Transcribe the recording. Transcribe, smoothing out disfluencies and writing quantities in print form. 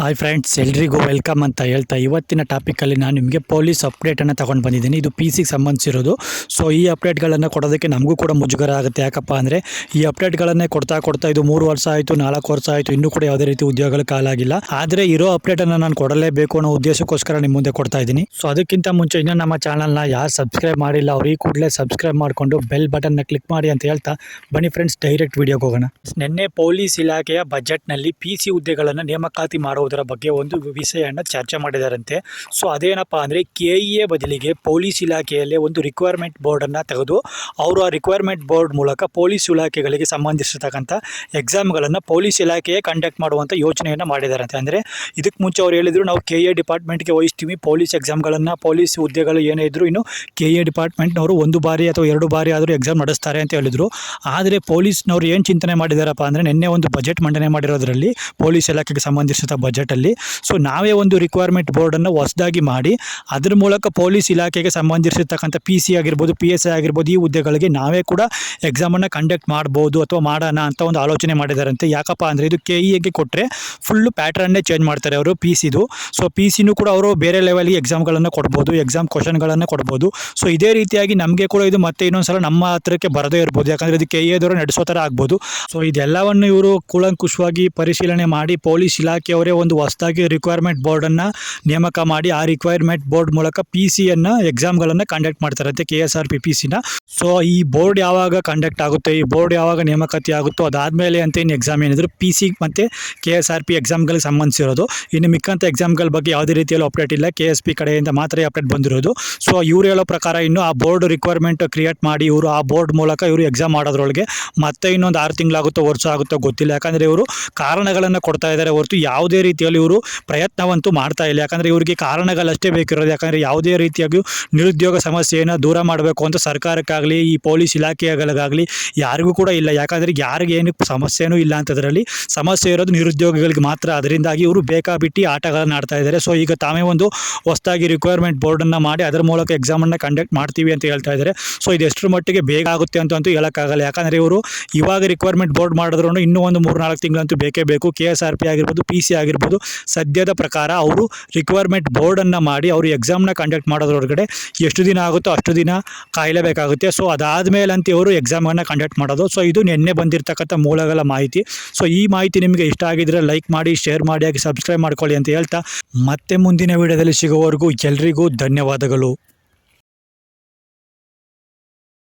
Hi friends, ಎಲ್ರಿಗೂ welcome ಅಂತ ಹೇಳ್ತಾ ಇವತ್ತಿನ ಟಾಪಿಕಲ್ಲಿ ನಾನು ನಿಮಗೆ ಪೊಲೀಸ್ ಅಪ್ಡೇಟನ್ನು ತಗೊಂಡು ಬಂದಿದ್ದೀನಿ. ಇದು ಪಿ ಸಿಗೆ ಸಂಬಂಧಿಸಿರೋದು. ಸೊ ಈ ಅಪ್ಡೇಟ್ಗಳನ್ನು ಕೊಡೋದಕ್ಕೆ ನಮಗೂ ಕೂಡ ಮುಜುಗರ ಆಗುತ್ತೆ. ಯಾಕಪ್ಪ ಅಂದರೆ ಈ ಅಪ್ಡೇಟ್ಗಳನ್ನೇ ಕೊಡ್ತಾ ಇದು 3 ವರ್ಷ ಆಯಿತು, 4 ವರ್ಷ ಆಯಿತು, ಇನ್ನೂ ಕೂಡ ಯಾವುದೇ ರೀತಿ ಉದ್ಯೋಗಗಳ ಕಾಲಾಗಿಲ್ಲ. ಆದರೆ ಇರೋ ಅಪ್ಡೇಟನ್ನು ನಾನು ಕೊಡಲೇಬೇಕು ಅನ್ನೋ ಉದ್ದೇಶಕ್ಕೋಸ್ಕರ ನಿಮ್ಮ ಮುಂದೆ ಕೊಡ್ತಾ ಇದ್ದೀನಿ. ಸೊ ಅದಕ್ಕಿಂತ ಮುಂಚೆ ಇನ್ನೂ ನಮ್ಮ ಚಾನಲ್ನ ಯಾರು ಸಬ್ಸ್ಕ್ರೈಬ್ ಮಾಡಿಲ್ಲ ಅವ್ರು ಈ ಕೂಡಲೇ ಸಬ್ಸ್ಕ್ರೈಬ್ ಮಾಡಿಕೊಂಡು ಬೆಲ್ ಬಟನ್ನ ಕ್ಲಿಕ್ ಮಾಡಿ ಅಂತ ಹೇಳ್ತಾ ಬನ್ನಿ ಫ್ರೆಂಡ್ಸ್, ಡೈರೆಕ್ಟ್ ವಿಡಿಯೋಗೆ ಹೋಗೋಣ. ನಿನ್ನೆ ಪೊಲೀಸ್ ಇಲಾಖೆಯ ಬಜೆಟ್ನಲ್ಲಿ ಪಿ ಸಿ ಹುದ್ದೆಗಳನ್ನು ನೇಮಕಾತಿ ಮಾಡುವುದರ ಬಗ್ಗೆ ಒಂದು ವಿಷಯವನ್ನು ಚರ್ಚೆ ಮಾಡಿದಾರಂತೆ. ಸೊ ಅದೇನಪ್ಪ ಅಂದರೆ KEA ಬದಲಿಗೆ ಪೊಲೀಸ್ ಇಲಾಖೆಯಲ್ಲೇ ಒಂದು ರಿಕ್ವೈರ್ಮೆಂಟ್ ಬೋರ್ಡನ್ನು ತೆಗೆದು ಅವರು ಆ ರಿಕ್ವೈರ್ಮೆಂಟ್ ಬೋರ್ಡ್ ಮೂಲಕ ಪೊಲೀಸ್ ಇಲಾಖೆಗಳಿಗೆ ಸಂಬಂಧಿಸಿರ್ತಕ್ಕಂಥ ಎಕ್ಸಾಮ್ಗಳನ್ನು ಪೊಲೀಸ್ ಇಲಾಖೆಯೇ ಕಂಡಕ್ಟ್ ಮಾಡುವಂಥ ಯೋಚನೆಯನ್ನು ಮಾಡಿದಾರಂತೆ. ಅಂದರೆ ಇದಕ್ಕೆ ಮುಂಚೆ ಅವ್ರು ಹೇಳಿದರು, ನಾವು KEA ಡಿಪಾರ್ಟ್ಮೆಂಟ್ಗೆ ವಹಿಸ್ತೀವಿ ಪೊಲೀಸ್ ಎಕ್ಸಾಮ್ಗಳನ್ನು, ಪೊಲೀಸ್ ಹುದ್ದೆಗಳು ಏನೇ ಇದ್ದರೂ ಇನ್ನು KEA ಡಿಪಾರ್ಟ್ಮೆಂಟ್ನವರು 1 ಬಾರಿ ಅಥವಾ 2 ಬಾರಿ ಆದರೂ ಎಕ್ಸಾಮ್ ನಡೆಸ್ತಾರೆ ಅಂತ ಹೇಳಿದರು. ಆದರೆ ಪೊಲೀಸ್ನವ್ರು ಏನು ಚಿಂತನೆ ಮಾಡಿದಾರಪ್ಪ ಅಂದರೆ ನಿನ್ನೆ ಒಂದು ಬಜೆಟ್ ಮಂಡನೆ ಮಾಡಿರೋದ್ರಲ್ಲಿ ಪೊಲೀಸ್ ಇಲಾಖೆಗೆ ಸಂಬಂಧಿಸಿದ ಬಜೆಟಲ್ಲಿ ಸೊ ನಾವೇ ಒಂದು ರಿಕ್ವೈರ್ಮೆಂಟ್ ಬೋರ್ಡನ್ನು ಹೊಸದಾಗಿ ಮಾಡಿ ಅದರ ಮೂಲಕ ಪೊಲೀಸ್ ಇಲಾಖೆಗೆ ಸಂಬಂಧಿಸಿರ್ತಕ್ಕಂಥ PC ಆಗಿರ್ಬೋದು, PSI ಆಗಿರ್ಬೋದು, ಈ ಹುದ್ದೆಗಳಿಗೆ ನಾವೇ ಕೂಡ ಎಕ್ಸಾಮನ್ನು ಕಂಡಕ್ಟ್ ಮಾಡ್ಬೋದು ಅಥವಾ ಮಾಡೋಣ ಅಂತ ಒಂದು ಆಲೋಚನೆ ಮಾಡಿದಾರಂತೆ. ಯಾಕಪ್ಪ ಅಂದರೆ ಇದು KEAಗೆ ಕೊಟ್ಟರೆ ಫುಲ್ಲು ಪ್ಯಾಟ್ರನ್ನೇ ಚೇಂಜ್ ಮಾಡ್ತಾರೆ ಅವರು PCದು. ಸೊ PCನೂ ಕೂಡ ಅವರು ಬೇರೆ ಲೆವೆಲ್ಗೆ ಎಕ್ಸಾಮ್ಗಳನ್ನು ಕೊಡ್ಬೋದು, ಎಕ್ಸಾಮ್ ಕ್ವಶನ್ಗಳನ್ನು ಕೊಡ್ಬೋದು. ಸೊ ಇದೇ ರೀತಿಯಾಗಿ ನಮಗೆ ಕೂಡ ಇದು ಮತ್ತೆ ಇನ್ನೊಂದ್ಸಲ ನಮ್ಮ ಹತ್ರಕ್ಕೆ ಬರದೇ ಇರ್ಬೋದು. ಯಾಕಂದರೆ ಇದು KEAದವರು ನಡೆಸೋ ಥರ ಆಗ್ಬೋದು. ಸೊ ಇದೆಲ್ಲವನ್ನು ಇವರು ಕೂಲಂಕುಷವಾಗಿ ಪರಿಶೀಲನೆ ಮಾಡಿ ಪೊಲೀಸ್ ಇಲಾಖೆಯವರೇ ಒಂದು ಹೊಸದಾಗಿ ರಿಕ್ವೈರ್ಮೆಂಟ್ ಬೋರ್ಡನ್ನು ನೇಮಕ ಮಾಡಿ ಆ ರಿಕ್ವೈರ್ಮೆಂಟ್ ಬೋರ್ಡ್ ಮೂಲಕ PCಯನ್ನು ಎಕ್ಸಾಮ್ಗಳನ್ನು ಕಂಡಕ್ಟ್ ಮಾಡ್ತಾರಂತೆ, KSRP PCನ. ಸೊ ಈ ಬೋರ್ಡ್ ಯಾವಾಗ ಕಂಡಕ್ಟ್ ಆಗುತ್ತೆ, ಈ ಬೋರ್ಡ್ ಯಾವಾಗ ನೇಮಕಾತಿ ಆಗುತ್ತೋ ಅದಾದಮೇಲೆ ಅಂತ ಏನು ಎಕ್ಸಾಮ್ ಏನಿದ್ರು PC ಮತ್ತು KSRP ಎಕ್ಸಾಮ್ಗಳಿಗೆ ಸಂಬಂಧಿಸಿರೋದು. ಇನ್ನು ಮಿಕ್ಕಂಥ ಎಕ್ಸಾಮ್ಗಳ ಬಗ್ಗೆ ಯಾವುದೇ ರೀತಿಯಲ್ಲೂ ಅಪ್ಡೇಟ್ ಇಲ್ಲ, KSP ಕಡೆಯಿಂದ ಮಾತ್ರ ಅಪ್ಡೇಟ್ ಬಂದಿರೋದು. ಸೊ ಇವ್ರು ಹೇಳೋ ಪ್ರಕಾರ ಇನ್ನು ಆ ಬೋರ್ಡ್ ರಿಕ್ವೈರ್ಮೆಂಟ್ ಕ್ರಿಯೇಟ್ ಮಾಡಿ ಇವರು ಆ ಬೋರ್ಡ್ ಮೂಲಕ ಇವರು ಎಕ್ಸಾಮ್ ಮಾಡೋದ್ರೊಳಗೆ ಮತ್ತೆ ಇನ್ನೊಂದು 6 ತಿಂಗಳಾಗುತ್ತೋ ವರ್ಷ ಆಗುತ್ತೋ ಗೊತ್ತಿಲ್ಲ. ಯಾಕಂದರೆ ಇವರು ಕಾರಣಗಳನ್ನು ಕೊಡ್ತಾ ಇದ್ದಾರೆ ಹೊರತು ಯಾವುದೇ ರೀತಿಯಲ್ಲಿ ಇವರು ಪ್ರಯತ್ನವಂತೂ ಮಾಡ್ತಾ ಇಲ್ಲ. ಯಾಕಂದರೆ ಇವರಿಗೆ ಕಾರಣಗಳಷ್ಟೇ ಬೇಕಿರೋದು. ಯಾಕಂದರೆ ಯಾವುದೇ ರೀತಿಯಾಗಿ ನಿರುದ್ಯೋಗ ಸಮಸ್ಯೆಯನ್ನು ದೂರ ಮಾಡಬೇಕು ಅಂತ ಸರ್ಕಾರಕ್ಕಾಗಲಿ ಈ ಪೊಲೀಸ್ ಇಲಾಖೆಗಳಿಗಾಗಲಿ ಯಾರಿಗೂ ಕೂಡ ಇಲ್ಲ. ಯಾಕಂದರೆ ಯಾರಿಗೆ ಏನಕ್ಕೆ ಸಮಸ್ಯೆನೂ ಇಲ್ಲ ಅಂತದ್ರಲ್ಲಿ ಸಮಸ್ಯೆ ಇರೋದು ನಿರುದ್ಯೋಗಿಗಳಿಗೆ ಮಾತ್ರ. ಅದರಿಂದಾಗಿ ಇವರು ಬೇಕಾಬಿಟ್ಟು ಆಟಗಳನ್ನು ಆಡ್ತಾ ಇದ್ದಾರೆ. ಸೊ ಈಗ ತಾವೇ ಒಂದು ಹೊಸದಾಗಿ ರಿಕ್ವೈರ್ಮೆಂಟ್ ಬೋರ್ಡನ್ನು ಮಾಡಿ ಅದರ ಮೂಲಕ ಎಕ್ಸಾಮನ್ನು ಕಂಡಕ್ಟ್ ಮಾಡ್ತೀವಿ ಅಂತ ಹೇಳ್ತಾ ಇದ್ದಾರೆ. ಸೊ ಇದು ಎಷ್ಟರ ಮಟ್ಟಿಗೆ ಬೇಗ ಆಗುತ್ತೆ ಅಂತೂ ಹೇಳೋಕ್ಕಾಗಲ್ಲ. ಯಾಕಂದರೆ ಇವರು ಇವಾಗ ರಿಕ್ವೈರ್ಮೆಂಟ್ ಬೋರ್ಡ್ ಮಾಡಿದ್ರು ಇನ್ನೂ ಒಂದು 3-4 ತಿಂಗಳಂತೂ ಬೇಕೇ ಬೇಕು. KSRP ಆಗಿರ್ಬೋದು, PC ಆಗಿರ್ಬೋದು, ಸದ್ಯದ ಪ್ರಕಾರ ಅವರು ರಿಕ್ವೈರ್ಮೆಂಟ್ ಬೋರ್ಡನ್ನು ಮಾಡಿ ಅವರು ಎಕ್ಸಾಮ್ನ ಕಂಡಕ್ಟ್ ಮಾಡೋದ್ರೊಳಗಡೆ ಎಷ್ಟು ದಿನ ಆಗುತ್ತೋ ಅಷ್ಟು ದಿನ ಕಾಯಲೇಬೇಕಾಗುತ್ತೆ. ಸೊ ಅದಾದಮೇಲೆ ಅಂತ ಇವರು ಎಕ್ಸಾಮನ್ನು ಕಂಡಕ್ಟ್ ಮಾಡೋದು. ಸೊ ಇದು ನಿನ್ನೆ ಬಂದಿರತಕ್ಕಂಥ ಮೂಲಗಳ ಮಾಹಿತಿ. ಸೊ ಈ ಮಾಹಿತಿ ನಿಮಗೆ ಇಷ್ಟ ಆಗಿದ್ರೆ ಲೈಕ್ ಮಾಡಿ, ಶೇರ್ ಮಾಡಿ, ಹಾಗೆ ಸಬ್ಸ್ಕ್ರೈಬ್ ಮಾಡ್ಕೊಳ್ಳಿ ಅಂತ ಹೇಳ್ತಾ ಮತ್ತೆ ಮುಂದಿನ ವಿಡಿಯೋದಲ್ಲಿ ಸಿಗೋವರೆಗೂ ಎಲ್ರಿಗೂ ಧನ್ಯವಾದಗಳು.